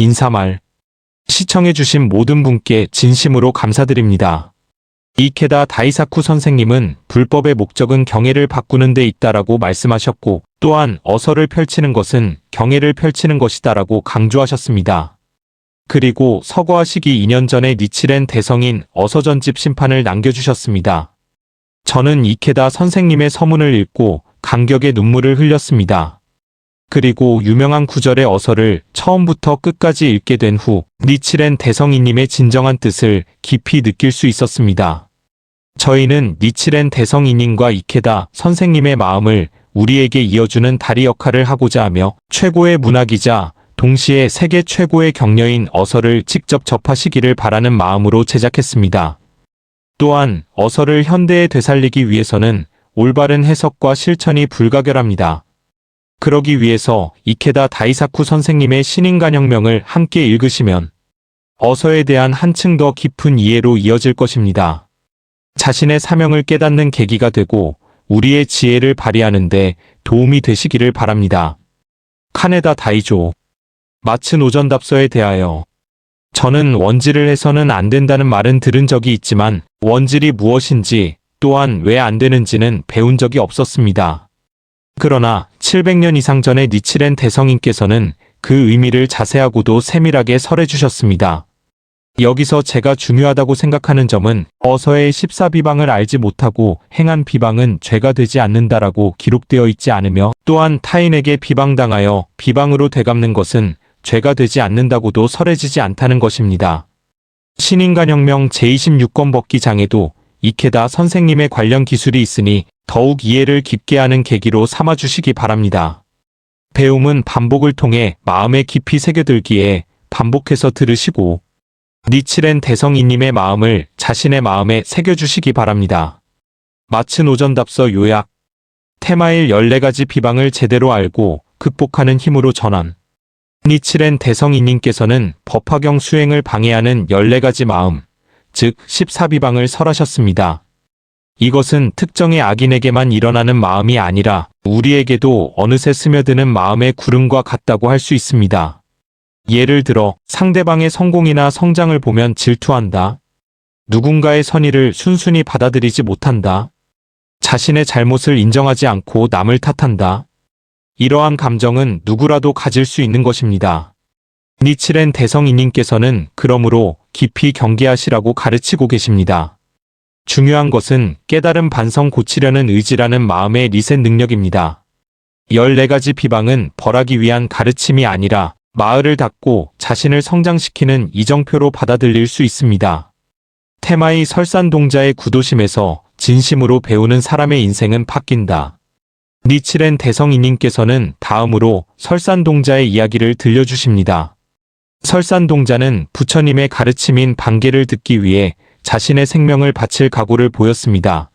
인사말. 시청해주신 모든 분께 진심으로 감사드립니다. 이케다 다이사쿠 선생님은 불법의 목적은 경애를 바꾸는 데 있다라고 말씀하셨고, 또한 어서를 펼치는 것은 경애를 펼치는 것이다라고 강조하셨습니다. 그리고 서거하시기 2년 전에 니치렌 대성인 어서전집 심판을 남겨주셨습니다. 저는 이케다 선생님의 서문을 읽고 감격의 눈물을 흘렸습니다. 그리고 유명한 구절의 어서를 처음부터 끝까지 읽게 된 후 니치렌 대성이님의 진정한 뜻을 깊이 느낄 수 있었습니다. 저희는 니치렌 대성이님과 이케다 선생님의 마음을 우리에게 이어주는 다리 역할을 하고자 하며 최고의 문학이자 동시에 세계 최고의 격려인 어서를 직접 접하시기를 바라는 마음으로 제작했습니다. 또한 어서를 현대에 되살리기 위해서는 올바른 해석과 실천이 불가결합니다. 그러기 위해서 이케다 다이사쿠 선생님의 신인간혁명을 함께 읽으시면 어서에 대한 한층 더 깊은 이해로 이어질 것입니다. 자신의 사명을 깨닫는 계기가 되고 우리의 지혜를 발휘하는 데 도움이 되시기를 바랍니다. 카네다 다이조. 마츠 오전답서에 대하여 저는 원질을 해서는 안 된다는 말은 들은 적이 있지만 원질이 무엇인지 또한 왜 안 되는지는 배운 적이 없었습니다. 그러나 700년 이상 전에 니치렌 대성인께서는 그 의미를 자세하고도 세밀하게 설해주셨습니다. 여기서 제가 중요하다고 생각하는 점은 어서의 14비방을 알지 못하고 행한 비방은 죄가 되지 않는다라고 기록되어 있지 않으며, 또한 타인에게 비방당하여 비방으로 되갚는 것은 죄가 되지 않는다고도 설해지지 않다는 것입니다. 신인간혁명 제26권 법기장에도 이케다 선생님의 관련 기술이 있으니 더욱 이해를 깊게 하는 계기로 삼아주시기 바랍니다. 배움은 반복을 통해 마음에 깊이 새겨들기에 반복해서 들으시고 니치렌 대성이님의 마음을 자신의 마음에 새겨주시기 바랍니다. 마츠 오전답서 요약. 테마일 14가지 비방을 제대로 알고 극복하는 힘으로 전환. 니치렌 대성이님께서는 법화경 수행을 방해하는 14가지 마음, 즉 14비방을 설하셨습니다. 이것은 특정의 악인에게만 일어나는 마음이 아니라 우리에게도 어느새 스며드는 마음의 구름과 같다고 할 수 있습니다. 예를 들어 상대방의 성공이나 성장을 보면 질투한다. 누군가의 선의를 순순히 받아들이지 못한다. 자신의 잘못을 인정하지 않고 남을 탓한다. 이러한 감정은 누구라도 가질 수 있는 것입니다. 니치렌 대성이님께서는 그러므로 깊이 경계하시라고 가르치고 계십니다. 중요한 것은 깨달은 반성 고치려는 의지라는 마음의 리셋 능력입니다. 14가지 비방은 벌하기 위한 가르침이 아니라 마을을 닫고 자신을 성장시키는 이정표로 받아들일 수 있습니다. 테마의 설산동자의 구도심에서 진심으로 배우는 사람의 인생은 바뀐다. 니치렌 대성이님께서는 다음으로 설산동자의 이야기를 들려주십니다. 설산동자는 부처님의 가르침인 반개를 듣기 위해 자신의 생명을 바칠 각오를 보였습니다.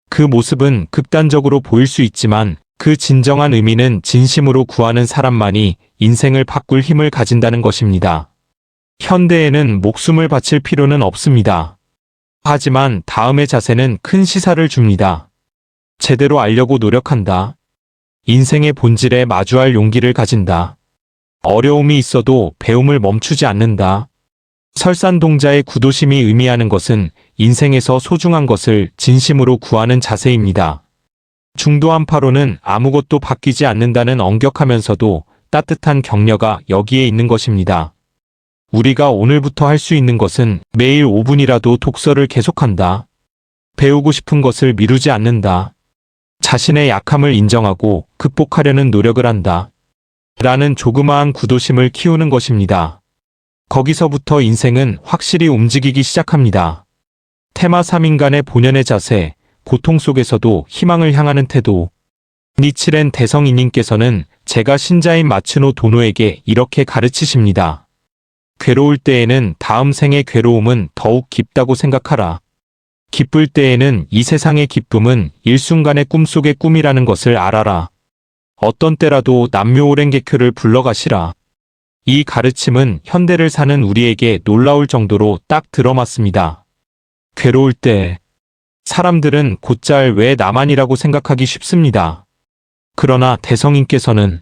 그 모습은 극단적으로 보일 수 있지만 그 진정한 의미는 진심으로 구하는 사람만이 인생을 바꿀 힘을 가진다는 것입니다. 현대에는 목숨을 바칠 필요는 없습니다. 하지만 다음의 자세는 큰 시사를 줍니다. 제대로 알려고 노력한다. 인생의 본질에 마주할 용기를 가진다. 어려움이 있어도 배움을 멈추지 않는다. 설산동자의 구도심이 의미하는 것은 인생에서 소중한 것을 진심으로 구하는 자세입니다. 중도한파로는 아무것도 바뀌지 않는다는 엄격하면서도 따뜻한 격려가 여기에 있는 것입니다. 우리가 오늘부터 할 수 있는 것은 매일 5분이라도 독서를 계속한다. 배우고 싶은 것을 미루지 않는다. 자신의 약함을 인정하고 극복하려는 노력을 한다. 라는 조그마한 구도심을 키우는 것입니다. 거기서부터 인생은 확실히 움직이기 시작합니다. 테마 3인간의 본연의 자세, 고통 속에서도 희망을 향하는 태도. 니치렌 대성이님께서는 제가 신자인 마츠노 도노에게 이렇게 가르치십니다. 괴로울 때에는 다음 생의 괴로움은 더욱 깊다고 생각하라. 기쁠 때에는 이 세상의 기쁨은 일순간의 꿈속의 꿈이라는 것을 알아라. 어떤 때라도 남묘오랭개쿄를 불러가시라. 이 가르침은 현대를 사는 우리에게 놀라울 정도로 딱 들어맞습니다. 괴로울 때 사람들은 곧잘 왜 나만이라고 생각하기 쉽습니다. 그러나 대성인께서는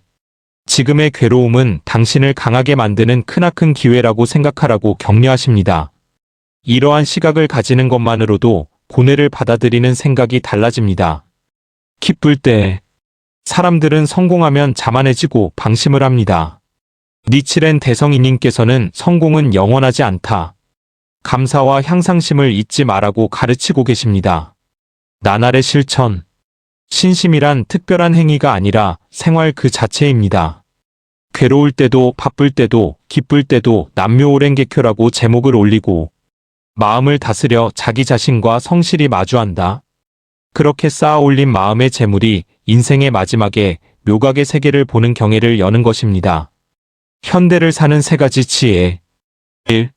지금의 괴로움은 당신을 강하게 만드는 크나큰 기회라고 생각하라고 격려하십니다. 이러한 시각을 가지는 것만으로도 고뇌를 받아들이는 생각이 달라집니다. 기쁠 때 사람들은 성공하면 자만해지고 방심을 합니다. 니칠엔 대성이님께서는 성공은 영원하지 않다. 감사와 향상심을 잊지 말라고 가르치고 계십니다. 나날의 실천. 신심이란 특별한 행위가 아니라 생활 그 자체입니다. 괴로울 때도 바쁠 때도 기쁠 때도 남묘오랭개쿄라고 제목을 올리고 마음을 다스려 자기 자신과 성실히 마주한다. 그렇게 쌓아 올린 마음의 재물이 인생의 마지막에 묘각의 세계를 보는 경애를 여는 것입니다. 현대를 사는 세 가지 지혜. 1.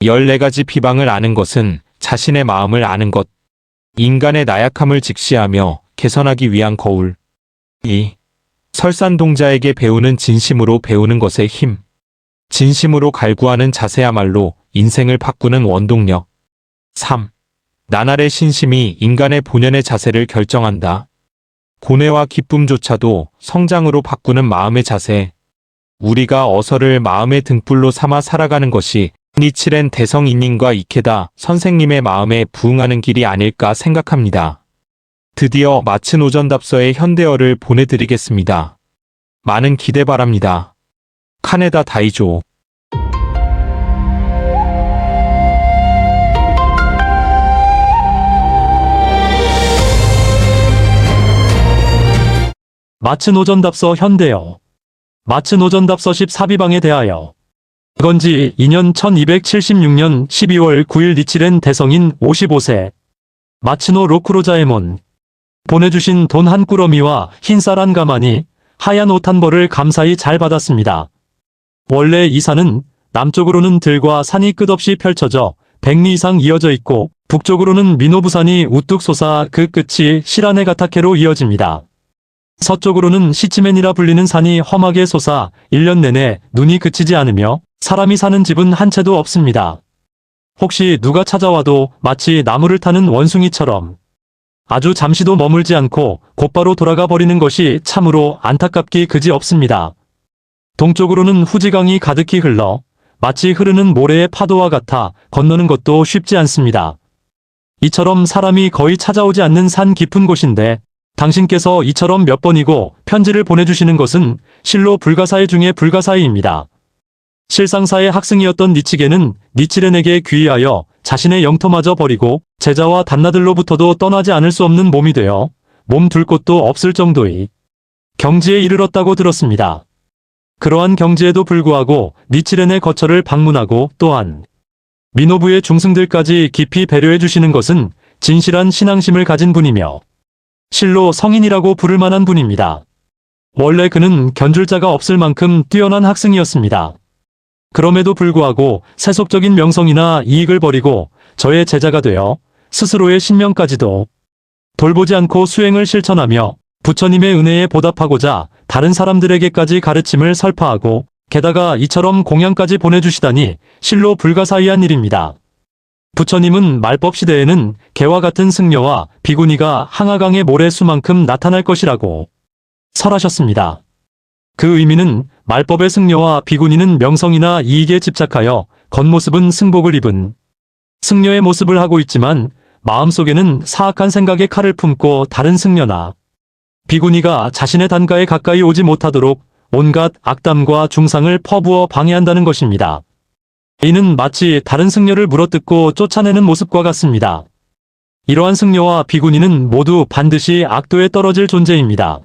14가지 비방을 아는 것은 자신의 마음을 아는 것. 인간의 나약함을 직시하며 개선하기 위한 거울. 2. 설산동자에게 배우는 진심으로 배우는 것의 힘. 진심으로 갈구하는 자세야말로 인생을 바꾸는 원동력. 3. 나날의 신심이 인간의 본연의 자세를 결정한다. 고뇌와 기쁨조차도 성장으로 바꾸는 마음의 자세. 우리가 어서를 마음의 등불로 삼아 살아가는 것이 니칠엔 대성이님과 이케다 선생님의 마음에 부응하는 길이 아닐까 생각합니다. 드디어 마친 오전답서의 현대어를 보내드리겠습니다. 많은 기대 바랍니다. 카네다 다이조. 마친 오전답서 현대어. 마친 오전답서 14비방에 대하여. 건지 2년 1276년 12월 9일 니칠엔 대성인 55세. 마치노 로쿠로자에몬. 보내주신 돈 한 꾸러미와 흰쌀 한 가마니 하얀 옷 한 벌을 감사히 잘 받았습니다. 원래 이 산은 남쪽으로는 들과 산이 끝없이 펼쳐져 100리 이상 이어져 있고 북쪽으로는 미노부산이 우뚝 솟아 그 끝이 시라네 가타케로 이어집니다. 서쪽으로는 시치멘이라 불리는 산이 험하게 솟아 1년 내내 눈이 그치지 않으며 사람이 사는 집은 한 채도 없습니다. 혹시 누가 찾아와도 마치 나무를 타는 원숭이처럼 아주 잠시도 머물지 않고 곧바로 돌아가 버리는 것이 참으로 안타깝기 그지없습니다. 동쪽으로는 후지강이 가득히 흘러 마치 흐르는 모래의 파도와 같아 건너는 것도 쉽지 않습니다. 이처럼 사람이 거의 찾아오지 않는 산 깊은 곳인데 당신께서 이처럼 몇 번이고 편지를 보내주시는 것은 실로 불가사의 중에 불가사의입니다. 실상사의 학생이었던 니치게는 니칠엔에게 귀의하여 자신의 영토마저 버리고 제자와 단나들로부터도 떠나지 않을 수 없는 몸이 되어 몸 둘 곳도 없을 정도의 경지에 이르렀다고 들었습니다. 그러한 경지에도 불구하고 니칠엔의 거처를 방문하고 또한 미노부의 중승들까지 깊이 배려해 주시는 것은 진실한 신앙심을 가진 분이며 실로 성인이라고 부를 만한 분입니다. 원래 그는 견줄 자가 없을 만큼 뛰어난 학생이었습니다. 그럼에도 불구하고 세속적인 명성이나 이익을 버리고 저의 제자가 되어 스스로의 신명까지도 돌보지 않고 수행을 실천하며 부처님의 은혜에 보답하고자 다른 사람들에게까지 가르침을 설파하고 게다가 이처럼 공양까지 보내주시다니 실로 불가사의한 일입니다. 부처님은 말법 시대에는 개와 같은 승려와 비구니가 항아강의 모래수만큼 나타날 것이라고 설하셨습니다. 그 의미는 말법의 승려와 비구니는 명성이나 이익에 집착하여 겉모습은 승복을 입은 승려의 모습을 하고 있지만 마음속에는 사악한 생각의 칼을 품고 다른 승려나 비구니가 자신의 단가에 가까이 오지 못하도록 온갖 악담과 중상을 퍼부어 방해한다는 것입니다. 이는 마치 다른 승려를 물어뜯고 쫓아내는 모습과 같습니다. 이러한 승려와 비구니는 모두 반드시 악도에 떨어질 존재입니다.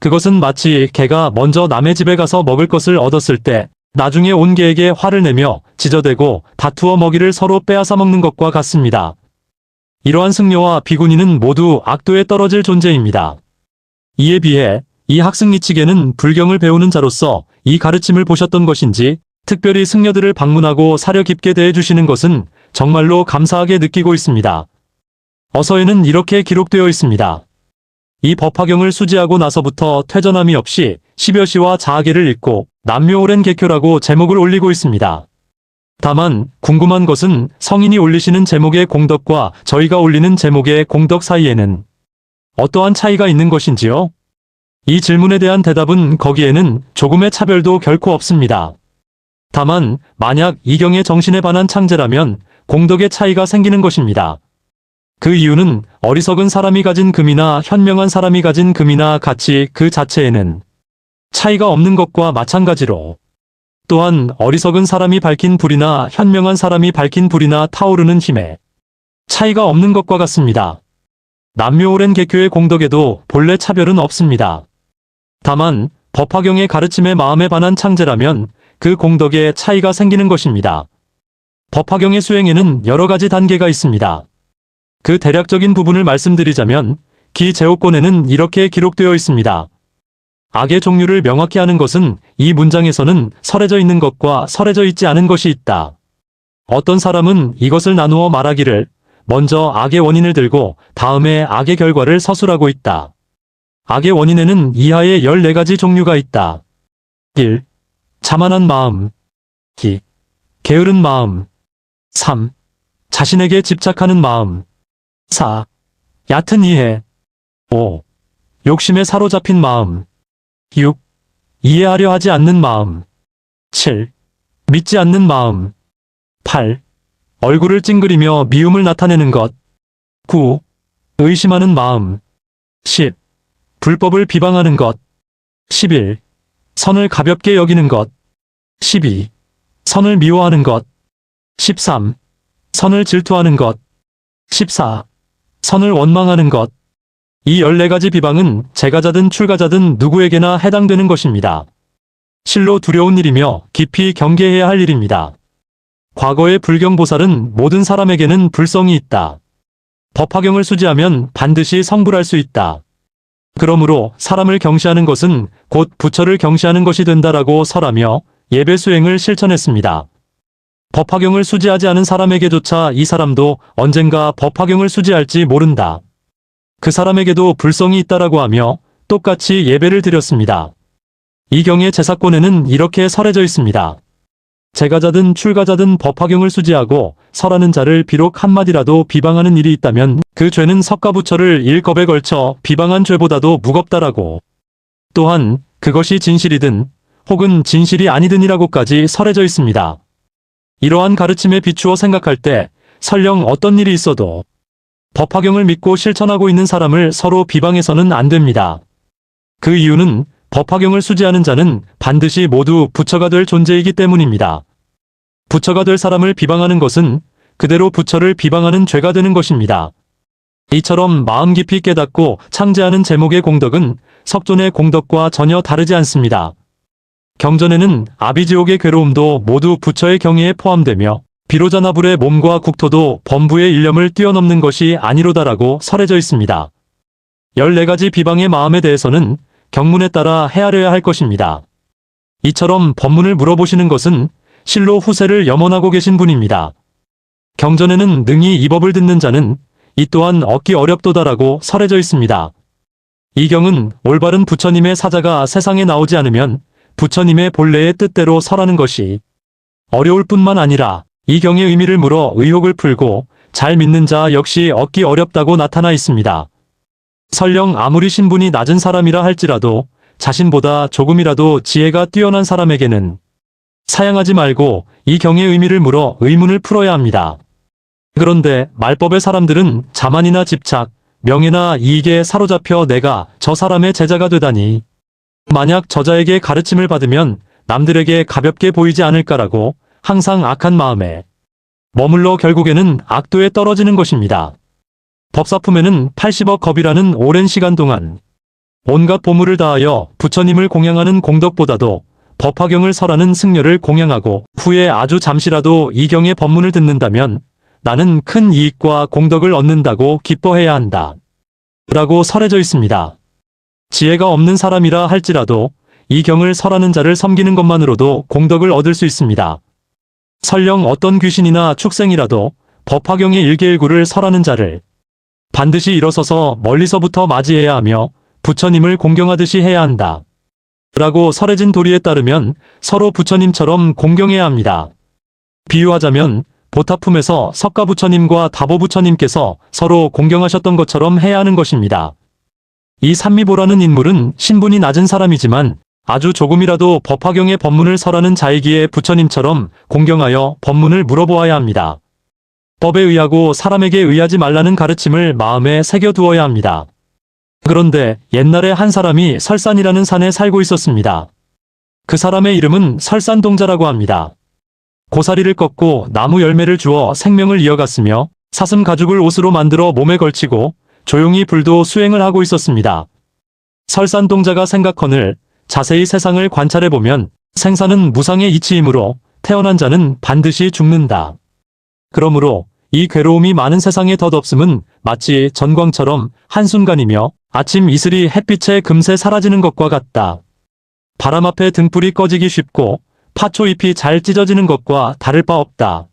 그것은 마치 개가 먼저 남의 집에 가서 먹을 것을 얻었을 때 나중에 온 개에게 화를 내며 지저대고 다투어 먹이를 서로 빼앗아 먹는 것과 같습니다. 이러한 승려와 비구니는 모두 악도에 떨어질 존재입니다. 이에 비해 이 학승 니치게는 불경을 배우는 자로서 이 가르침을 보셨던 것인지 특별히 승려들을 방문하고 사려 깊게 대해주시는 것은 정말로 감사하게 느끼고 있습니다. 어서에는 이렇게 기록되어 있습니다. 이 법화경을 수지하고 나서부터 퇴전함이 없이 10여 시와 자하계를 읽고 남묘오랜 개쿄라고 제목을 올리고 있습니다. 다만 궁금한 것은 성인이 올리시는 제목의 공덕과 저희가 올리는 제목의 공덕 사이에는 어떠한 차이가 있는 것인지요? 이 질문에 대한 대답은 거기에는 조금의 차별도 결코 없습니다. 다만 만약 이경의 정신에 반한 창제라면 공덕의 차이가 생기는 것입니다. 그 이유는 어리석은 사람이 가진 금이나 현명한 사람이 가진 금이나 가치 그 자체에는 차이가 없는 것과 마찬가지로, 또한 어리석은 사람이 밝힌 불이나 현명한 사람이 밝힌 불이나 타오르는 힘에 차이가 없는 것과 같습니다. 남묘오랜 개교의 공덕에도 본래 차별은 없습니다. 다만 법화경의 가르침에 마음에 반한 창제라면 그 공덕에 차이가 생기는 것입니다. 법화경의 수행에는 여러 가지 단계가 있습니다. 그 대략적인 부분을 말씀드리자면 기제오권에는 이렇게 기록되어 있습니다. 악의 종류를 명확히 하는 것은 이 문장에서는 설해져 있는 것과 설해져 있지 않은 것이 있다. 어떤 사람은 이것을 나누어 말하기를 먼저 악의 원인을 들고 다음에 악의 결과를 서술하고 있다. 악의 원인에는 이하의 14가지 종류가 있다. 1. 자만한 마음. 2. 게으른 마음. 3. 자신에게 집착하는 마음. 4. 얕은 이해. 5. 욕심에 사로잡힌 마음. 6. 이해하려 하지 않는 마음. 7. 믿지 않는 마음. 8. 얼굴을 찡그리며 미움을 나타내는 것. 9. 의심하는 마음. 10. 불법을 비방하는 것. 11. 선을 가볍게 여기는 것. 12. 선을 미워하는 것. 13. 선을 질투하는 것. 14. 선을 원망하는 것. 이 14가지 비방은 제가자든 출가자든 누구에게나 해당되는 것입니다. 실로 두려운 일이며 깊이 경계해야 할 일입니다. 과거의 불경보살은 모든 사람에게는 불성이 있다. 법화경을 수지하면 반드시 성불할 수 있다. 그러므로 사람을 경시하는 것은 곧 부처를 경시하는 것이 된다라고 설하며 예배 수행을 실천했습니다. 법화경을 수지하지 않은 사람에게조차 이 사람도 언젠가 법화경을 수지할지 모른다. 그 사람에게도 불성이 있다라고 하며 똑같이 예배를 드렸습니다. 이 경의 제사권에는 이렇게 설해져 있습니다. 제가자든 출가자든 법화경을 수지하고 설하는 자를 비록 한마디라도 비방하는 일이 있다면 그 죄는 석가부처를 일겁에 걸쳐 비방한 죄보다도 무겁다라고. 또한 그것이 진실이든 혹은 진실이 아니든이라고까지 설해져 있습니다. 이러한 가르침에 비추어 생각할 때 설령 어떤 일이 있어도 법화경을 믿고 실천하고 있는 사람을 서로 비방해서는 안 됩니다. 그 이유는 법화경을 수지하는 자는 반드시 모두 부처가 될 존재이기 때문입니다. 부처가 될 사람을 비방하는 것은 그대로 부처를 비방하는 죄가 되는 것입니다. 이처럼 마음 깊이 깨닫고 창제하는 제목의 공덕은 석존의 공덕과 전혀 다르지 않습니다. 경전에는 아비지옥의 괴로움도 모두 부처의 경애에 포함되며 비로자나불의 몸과 국토도 범부의 일념을 뛰어넘는 것이 아니로다라고 설해져 있습니다. 14가지 비방의 마음에 대해서는 경문에 따라 헤아려야 할 것입니다. 이처럼 법문을 물어보시는 것은 실로 후세를 염원하고 계신 분입니다. 경전에는 능히 이 법을 듣는 자는 이 또한 얻기 어렵도다라고 설해져 있습니다. 이 경은 올바른 부처님의 사자가 세상에 나오지 않으면 부처님의 본래의 뜻대로 설하는 것이 어려울 뿐만 아니라 이 경의 의미를 물어 의혹을 풀고 잘 믿는 자 역시 얻기 어렵다고 나타나 있습니다. 설령 아무리 신분이 낮은 사람이라 할지라도 자신보다 조금이라도 지혜가 뛰어난 사람에게는 사양하지 말고 이 경의 의미를 물어 의문을 풀어야 합니다. 그런데 말법의 사람들은 자만이나 집착, 명예나 이익에 사로잡혀 내가 저 사람의 제자가 되다니, 만약 저자에게 가르침을 받으면 남들에게 가볍게 보이지 않을까라고 항상 악한 마음에 머물러 결국에는 악도에 떨어지는 것입니다. 법사품에는 80억 겁이라는 오랜 시간 동안 온갖 보물을 다하여 부처님을 공양하는 공덕보다도 법화경을 설하는 승려를 공양하고 후에 아주 잠시라도 이 경의 법문을 듣는다면 나는 큰 이익과 공덕을 얻는다고 기뻐해야 한다. 라고 설해져 있습니다. 지혜가 없는 사람이라 할지라도 이 경을 설하는 자를 섬기는 것만으로도 공덕을 얻을 수 있습니다. 설령 어떤 귀신이나 축생이라도 법화경의 일개일구를 설하는 자를 반드시 일어서서 멀리서부터 맞이해야 하며 부처님을 공경하듯이 해야 한다. 라고 설해진 도리에 따르면 서로 부처님처럼 공경해야 합니다. 비유하자면 보타품에서 석가부처님과 다보부처님께서 서로 공경하셨던 것처럼 해야 하는 것입니다. 이 산미보라는 인물은 신분이 낮은 사람이지만 아주 조금이라도 법화경의 법문을 설하는 자이기에 부처님처럼 공경하여 법문을 물어보아야 합니다. 법에 의하고 사람에게 의하지 말라는 가르침을 마음에 새겨두어야 합니다. 그런데 옛날에 한 사람이 설산이라는 산에 살고 있었습니다. 그 사람의 이름은 설산동자라고 합니다. 고사리를 꺾고 나무 열매를 주어 생명을 이어갔으며 사슴 가죽을 옷으로 만들어 몸에 걸치고 조용히 불도 수행을 하고 있었습니다. 설산동자가 생각거늘 자세히 세상을 관찰해보면 생사는 무상의 이치이므로 태어난 자는 반드시 죽는다. 그러므로 이 괴로움이 많은 세상에 덧없음은 마치 전광처럼 한순간이며 아침 이슬이 햇빛에 금세 사라지는 것과 같다. 바람 앞에 등불이 꺼지기 쉽고 파초잎이 잘 찢어지는 것과 다를 바 없다.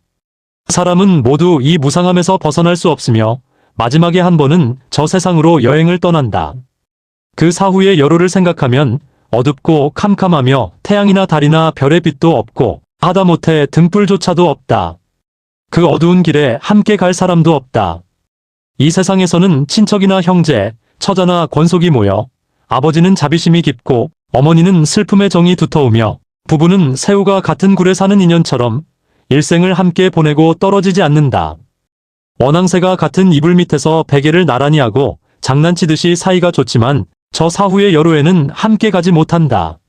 사람은 모두 이 무상함에서 벗어날 수 없으며 마지막에 한 번은 저 세상으로 여행을 떠난다. 그 사후의 여로를 생각하면 어둡고 캄캄하며 태양이나 달이나 별의 빛도 없고 하다못해 등불조차도 없다. 그 어두운 길에 함께 갈 사람도 없다. 이 세상에서는 친척이나 형제, 처자나 권속이 모여 아버지는 자비심이 깊고 어머니는 슬픔의 정이 두터우며 부부는 새우가 같은 굴에 사는 인연처럼 일생을 함께 보내고 떨어지지 않는다. 원앙새가 같은 이불 밑에서 베개를 나란히 하고 장난치듯이 사이가 좋지만 저 사후의 여로에는 함께 가지 못한다.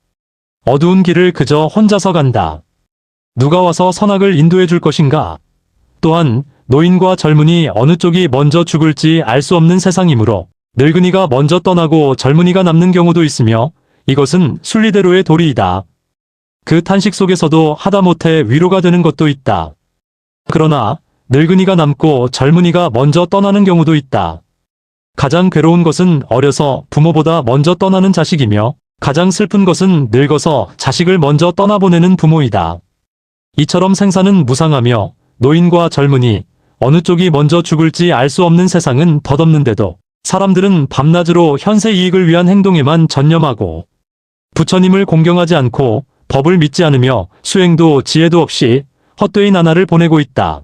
어두운 길을 그저 혼자서 간다. 누가 와서 선악을 인도해 줄 것인가? 또한 노인과 젊은이 어느 쪽이 먼저 죽을지 알 수 없는 세상이므로 늙은이가 먼저 떠나고 젊은이가 남는 경우도 있으며 이것은 순리대로의 도리이다. 그 탄식 속에서도 하다못해 위로가 되는 것도 있다. 그러나 늙은이가 남고 젊은이가 먼저 떠나는 경우도 있다. 가장 괴로운 것은 어려서 부모보다 먼저 떠나는 자식이며 가장 슬픈 것은 늙어서 자식을 먼저 떠나보내는 부모이다. 이처럼 생사는 무상하며 노인과 젊은이 어느 쪽이 먼저 죽을지 알 수 없는 세상은 덧없는데도 사람들은 밤낮으로 현세 이익을 위한 행동에만 전념하고 부처님을 공경하지 않고 법을 믿지 않으며 수행도 지혜도 없이 헛되이 나날을 보내고 있다.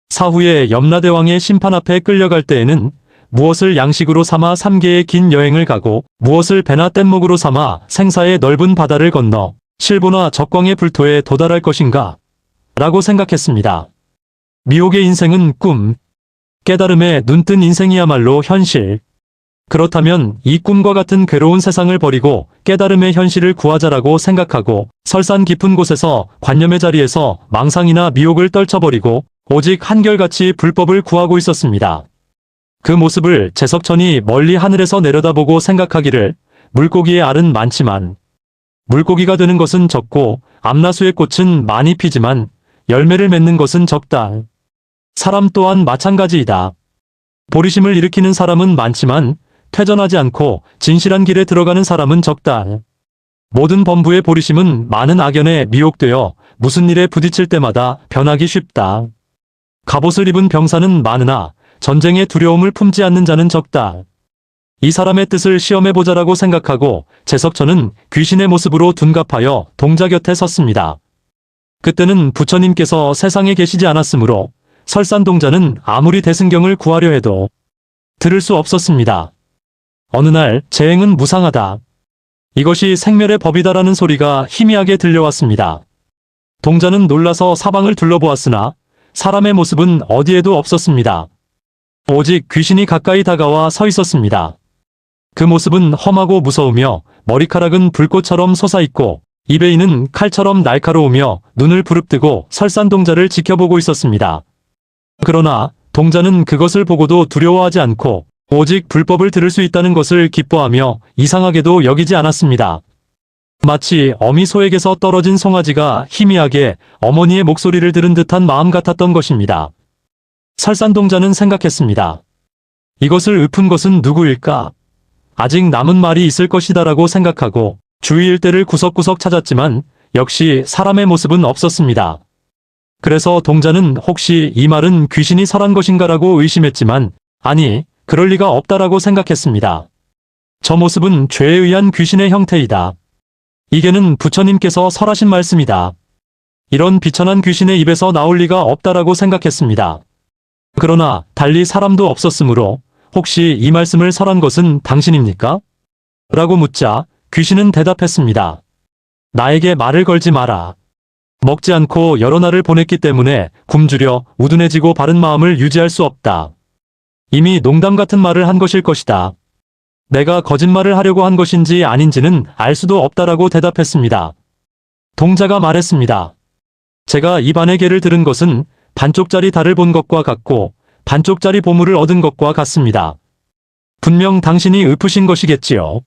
사후에 염라대왕의 심판 앞에 끌려갈 때에는 무엇을 양식으로 삼아 3개의 긴 여행을 가고 무엇을 배나 뗏목으로 삼아 생사의 넓은 바다를 건너 실보나 적광의 불토에 도달할 것인가? 라고 생각했습니다. 미혹의 인생은 꿈, 깨달음에 눈뜬 인생이야말로 현실. 그렇다면 이 꿈과 같은 괴로운 세상을 버리고 깨달음의 현실을 구하자라고 생각하고 설산 깊은 곳에서 관념의 자리에서 망상이나 미혹을 떨쳐버리고 오직 한결같이 불법을 구하고 있었습니다. 그 모습을 제석천이 멀리 하늘에서 내려다보고 생각하기를 물고기의 알은 많지만 물고기가 되는 것은 적고 암나수의 꽃은 많이 피지만 열매를 맺는 것은 적다. 사람 또한 마찬가지이다. 보리심을 일으키는 사람은 많지만 퇴전하지 않고 진실한 길에 들어가는 사람은 적다. 모든 범부의 보리심은 많은 악연에 미혹되어 무슨 일에 부딪힐 때마다 변하기 쉽다. 갑옷을 입은 병사는 많으나 전쟁의 두려움을 품지 않는 자는 적다. 이 사람의 뜻을 시험해보자라고 생각하고 제석천은 귀신의 모습으로 둔갑하여 동자 곁에 섰습니다. 그때는 부처님께서 세상에 계시지 않았으므로 설산동자는 아무리 대승경을 구하려 해도 들을 수 없었습니다. 어느 날 재행은 무상하다. 이것이 생멸의 법이다라는 소리가 희미하게 들려왔습니다. 동자는 놀라서 사방을 둘러보았으나 사람의 모습은 어디에도 없었습니다. 오직 귀신이 가까이 다가와 서 있었습니다. 그 모습은 험하고 무서우며 머리카락은 불꽃처럼 솟아있고 입에 있는 칼처럼 날카로우며 눈을 부릅뜨고 설산동자를 지켜보고 있었습니다. 그러나 동자는 그것을 보고도 두려워하지 않고 오직 불법을 들을 수 있다는 것을 기뻐하며 이상하게도 여기지 않았습니다. 마치 어미 소에게서 떨어진 송아지가 희미하게 어머니의 목소리를 들은 듯한 마음 같았던 것입니다. 설산동자는 생각했습니다. 이것을 읊은 것은 누구일까? 아직 남은 말이 있을 것이다라고 생각하고 주위 일대를 구석구석 찾았지만 역시 사람의 모습은 없었습니다. 그래서 동자는 혹시 이 말은 귀신이 설한 것인가라고 의심했지만 아니, 그럴 리가 없다라고 생각했습니다. 저 모습은 죄에 의한 귀신의 형태이다. 이게는 부처님께서 설하신 말씀이다. 이런 비천한 귀신의 입에서 나올 리가 없다라고 생각했습니다. 그러나 달리 사람도 없었으므로 혹시 이 말씀을 설한 것은 당신입니까? 라고 묻자 귀신은 대답했습니다. 나에게 말을 걸지 마라. 먹지 않고 여러 날을 보냈기 때문에 굶주려 우둔해지고 바른 마음을 유지할 수 없다. 이미 농담 같은 말을 한 것일 것이다. 내가 거짓말을 하려고 한 것인지 아닌지는 알 수도 없다라고 대답했습니다. 동자가 말했습니다. 제가 입안의 개를 들은 것은 반쪽짜리 달을 본 것과 같고 반쪽짜리 보물을 얻은 것과 같습니다. 분명 당신이 읊으신 것이겠지요.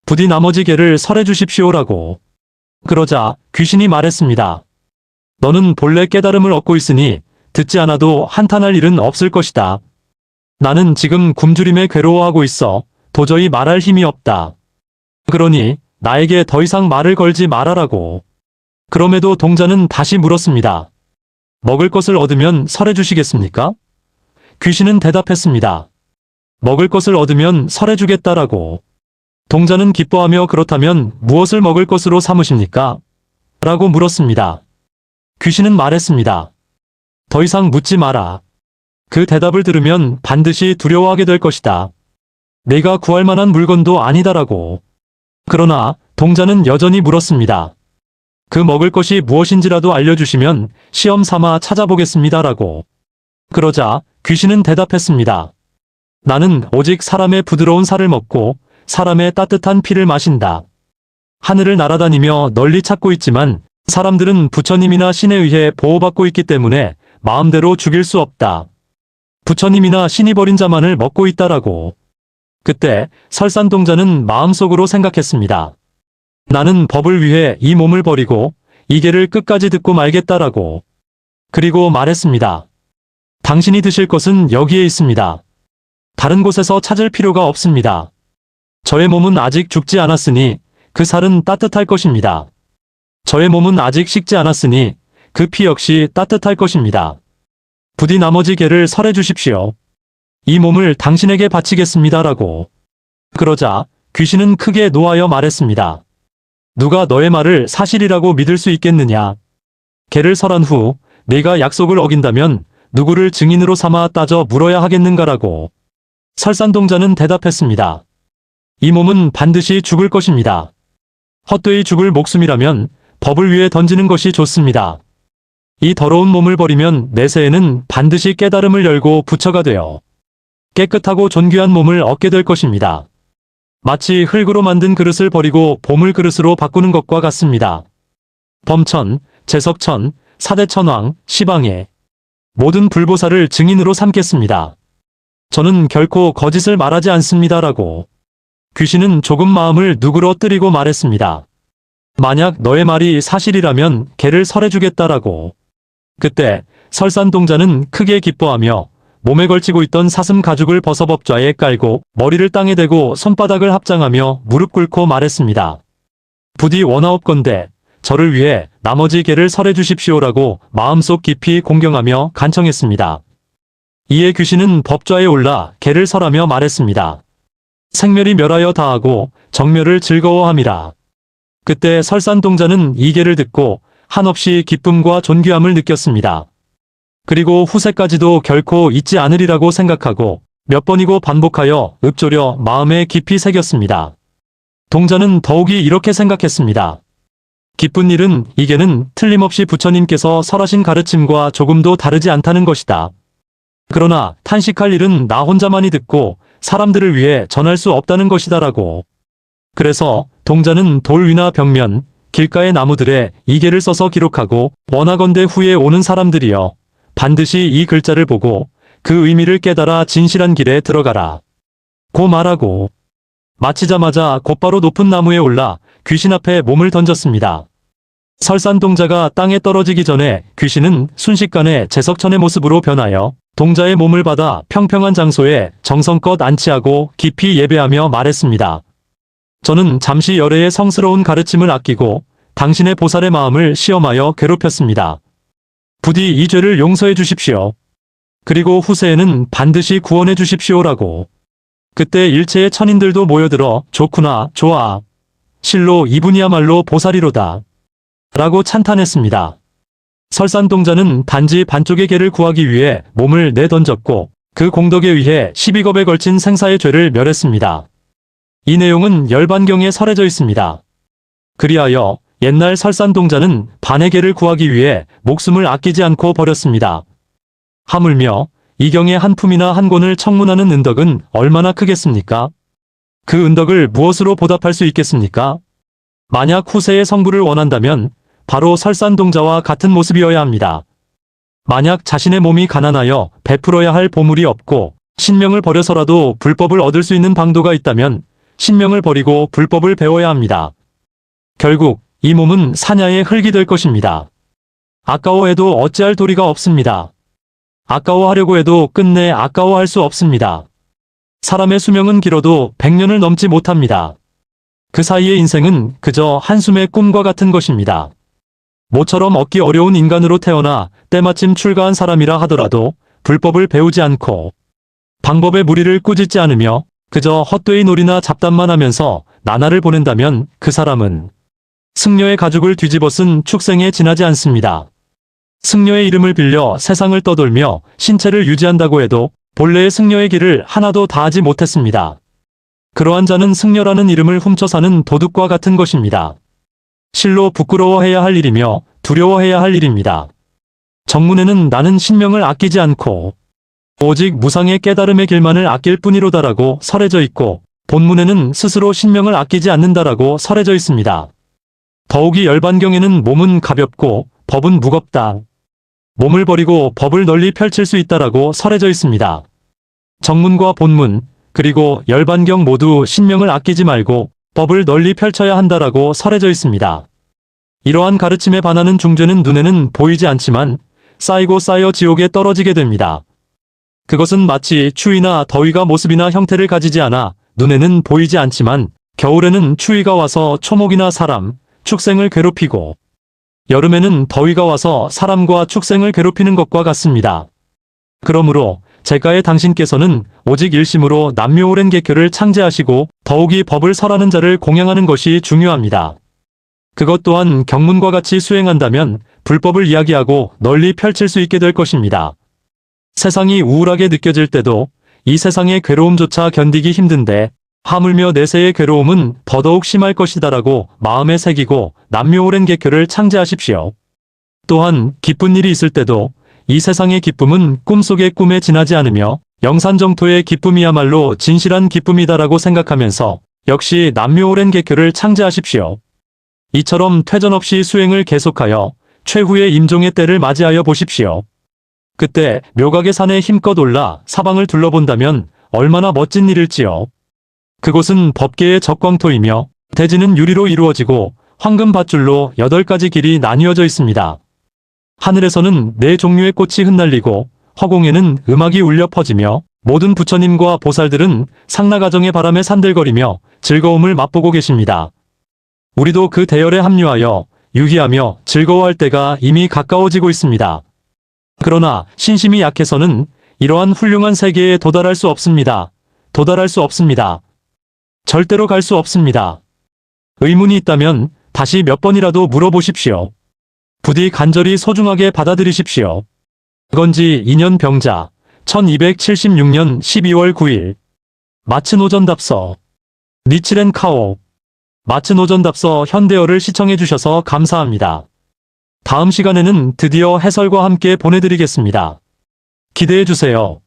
부디 나머지 개를 설해 주십시오라고. 그러자 귀신이 말했습니다. 너는 본래 깨달음을 얻고 있으니 듣지 않아도 한탄할 일은 없을 것이다. 나는 지금 굶주림에 괴로워하고 있어 도저히 말할 힘이 없다. 그러니 나에게 더 이상 말을 걸지 말아라고. 그럼에도 동자는 다시 물었습니다. 먹을 것을 얻으면 설해 주시겠습니까? 귀신은 대답했습니다. 먹을 것을 얻으면 설해 주겠다라고. 동자는 기뻐하며 그렇다면 무엇을 먹을 것으로 삼으십니까? 라고 물었습니다. 귀신은 말했습니다. 더 이상 묻지 마라. 그 대답을 들으면 반드시 두려워하게 될 것이다. 내가 구할 만한 물건도 아니다라고. 그러나 동자는 여전히 물었습니다. 그 먹을 것이 무엇인지라도 알려주시면 시험 삼아 찾아보겠습니다라고. 그러자 귀신은 대답했습니다. 나는 오직 사람의 부드러운 살을 먹고 사람의 따뜻한 피를 마신다. 하늘을 날아다니며 널리 찾고 있지만 사람들은 부처님이나 신에 의해 보호받고 있기 때문에 마음대로 죽일 수 없다. 부처님이나 신이 버린 자만을 먹고 있다라고. 그때 설산동자는 마음속으로 생각했습니다. 나는 법을 위해 이 몸을 버리고 이 개를 끝까지 듣고 말겠다라고. 그리고 말했습니다. 당신이 드실 것은 여기에 있습니다. 다른 곳에서 찾을 필요가 없습니다. 저의 몸은 아직 죽지 않았으니 그 살은 따뜻할 것입니다. 저의 몸은 아직 식지 않았으니 그 피 역시 따뜻할 것입니다. 부디 나머지 개를 설해 주십시오. 이 몸을 당신에게 바치겠습니다라고. 그러자 귀신은 크게 노하여 말했습니다. 누가 너의 말을 사실이라고 믿을 수 있겠느냐. 개를 설한 후 내가 약속을 어긴다면 누구를 증인으로 삼아 따져 물어야 하겠는가라고. 설산동자는 대답했습니다. 이 몸은 반드시 죽을 것입니다. 헛되이 죽을 목숨이라면 법을 위해 던지는 것이 좋습니다. 이 더러운 몸을 버리면 내세에는 반드시 깨달음을 열고 부처가 되어 깨끗하고 존귀한 몸을 얻게 될 것입니다. 마치 흙으로 만든 그릇을 버리고 보물 그릇으로 바꾸는 것과 같습니다. 범천, 제석천, 사대천왕, 시방해 모든 불보살을 증인으로 삼겠습니다. 저는 결코 거짓을 말하지 않습니다라고. 귀신은 조금 마음을 누그러뜨리고 말했습니다. 만약 너의 말이 사실이라면 개를 설해주겠다라고. 그때 설산동자는 크게 기뻐하며 몸에 걸치고 있던 사슴 가죽을 벗어 법좌에 깔고 머리를 땅에 대고 손바닥을 합장하며 무릎 꿇고 말했습니다. 부디 원하옵건대 저를 위해 나머지 개를 설해 주십시오라고 마음속 깊이 공경하며 간청했습니다. 이에 귀신은 법좌에 올라 개를 설하며 말했습니다. 생멸이 멸하여 다하고 정멸을 즐거워함이라. 그때 설산동자는 이 개를 듣고 한없이 기쁨과 존귀함을 느꼈습니다. 그리고 후세까지도 결코 잊지 않으리라고 생각하고 몇 번이고 반복하여 읊조려 마음에 깊이 새겼습니다. 동자는 더욱이 이렇게 생각했습니다. 기쁜 일은 이 개는 틀림없이 부처님께서 설하신 가르침과 조금도 다르지 않다는 것이다. 그러나 탄식할 일은 나 혼자만이 듣고 사람들을 위해 전할 수 없다는 것이다라고. 그래서 동자는 돌 위나 벽면, 길가의 나무들에 이 개를 써서 기록하고 원하건대 후에 오는 사람들이여 반드시 이 글자를 보고 그 의미를 깨달아 진실한 길에 들어가라. 고 말하고 마치자마자 곧바로 높은 나무에 올라 귀신 앞에 몸을 던졌습니다. 설산동자가 땅에 떨어지기 전에 귀신은 순식간에 제석천의 모습으로 변하여 동자의 몸을 받아 평평한 장소에 정성껏 안치하고 깊이 예배하며 말했습니다. 저는 잠시 열애의 성스러운 가르침을 아끼고 당신의 보살의 마음을 시험하여 괴롭혔습니다. 부디 이 죄를 용서해 주십시오. 그리고 후세에는 반드시 구원해 주십시오라고. 그때 일체의 천인들도 모여들어 좋구나, 좋아. 실로 이분이야말로 보살이로다. 라고 찬탄했습니다. 설산동자는 단지 반쪽의 개를 구하기 위해 몸을 내던졌고 그 공덕에 의해 12겁에 걸친 생사의 죄를 멸했습니다. 이 내용은 열반경에 설해져 있습니다. 그리하여 옛날 설산동자는 반해계를 구하기 위해 목숨을 아끼지 않고 버렸습니다. 하물며 이 경의 한 품이나 한 권을 청문하는 은덕은 얼마나 크겠습니까? 그 은덕을 무엇으로 보답할 수 있겠습니까? 만약 후세의 성부를 원한다면 바로 설산동자와 같은 모습이어야 합니다. 만약 자신의 몸이 가난하여 베풀어야 할 보물이 없고 신명을 버려서라도 불법을 얻을 수 있는 방도가 있다면 신명을 버리고 불법을 배워야 합니다. 결국 이 몸은 사냐의 흙이 될 것입니다. 아까워해도 어찌할 도리가 없습니다. 아까워하려고 해도 끝내 아까워할 수 없습니다. 사람의 수명은 길어도 100년을 넘지 못합니다. 그 사이의 인생은 그저 한숨의 꿈과 같은 것입니다. 모처럼 얻기 어려운 인간으로 태어나 때마침 출가한 사람이라 하더라도 불법을 배우지 않고 방법의 무리를 꾸짖지 않으며 그저 헛되이 놀이나 잡담만 하면서 나날을 보낸다면 그 사람은 승려의 가죽을 뒤집어 쓴 축생에 지나지 않습니다. 승려의 이름을 빌려 세상을 떠돌며 신체를 유지한다고 해도 본래의 승려의 길을 하나도 다하지 못했습니다. 그러한 자는 승려라는 이름을 훔쳐 사는 도둑과 같은 것입니다. 실로 부끄러워해야 할 일이며 두려워해야 할 일입니다. 정문에는 나는 신명을 아끼지 않고 오직 무상의 깨달음의 길만을 아낄 뿐이로다라고 설해져 있고 본문에는 스스로 신명을 아끼지 않는다라고 설해져 있습니다. 더욱이 열반경에는 몸은 가볍고 법은 무겁다. 몸을 버리고 법을 널리 펼칠 수 있다라고 설해져 있습니다. 정문과 본문 그리고 열반경 모두 신명을 아끼지 말고 법을 널리 펼쳐야 한다라고 설해져 있습니다. 이러한 가르침에 반하는 중죄는 눈에는 보이지 않지만 쌓이고 쌓여 지옥에 떨어지게 됩니다. 그것은 마치 추위나 더위가 모습이나 형태를 가지지 않아 눈에는 보이지 않지만 겨울에는 추위가 와서 초목이나 사람, 축생을 괴롭히고 여름에는 더위가 와서 사람과 축생을 괴롭히는 것과 같습니다. 그러므로 제가의 당신께서는 오직 일심으로 남묘오랜 계교를 창제하시고 더욱이 법을 설하는 자를 공양하는 것이 중요합니다. 그것 또한 경문과 같이 수행한다면 불법을 이야기하고 널리 펼칠 수 있게 될 것입니다. 세상이 우울하게 느껴질 때도 이 세상의 괴로움조차 견디기 힘든데 하물며 내세의 괴로움은 더더욱 심할 것이다라고 마음에 새기고 남묘오랜 계교를 창제하십시오. 또한 기쁜 일이 있을 때도 이 세상의 기쁨은 꿈속의 꿈에 지나지 않으며 영산정토의 기쁨이야말로 진실한 기쁨이다라고 생각하면서 역시 남묘오랜 계교를 창제하십시오. 이처럼 퇴전 없이 수행을 계속하여 최후의 임종의 때를 맞이하여 보십시오. 그때 묘각의 산에 힘껏 올라 사방을 둘러본다면 얼마나 멋진 일일지요. 그곳은 법계의 적광토이며 대지는 유리로 이루어지고 황금 밧줄로 8가지 길이 나뉘어져 있습니다. 하늘에서는 4종류의 꽃이 흩날리고 허공에는 음악이 울려 퍼지며 모든 부처님과 보살들은 상나가정의 바람에 산들거리며 즐거움을 맛보고 계십니다. 우리도 그 대열에 합류하여 유희하며 즐거워할 때가 이미 가까워지고 있습니다. 그러나 신심이 약해서는 이러한 훌륭한 세계에 도달할 수 없습니다. 도달할 수 없습니다. 절대로 갈 수 없습니다. 의문이 있다면 다시 몇 번이라도 물어보십시오. 부디 간절히 소중하게 받아들이십시오. 그건지 2년 병자 1276년 12월 9일 마츠노전답서 니치렌 카오 마츠노전답서 현대어를 시청해주셔서 감사합니다. 다음 시간에는 드디어 해설과 함께 보내드리겠습니다. 기대해주세요.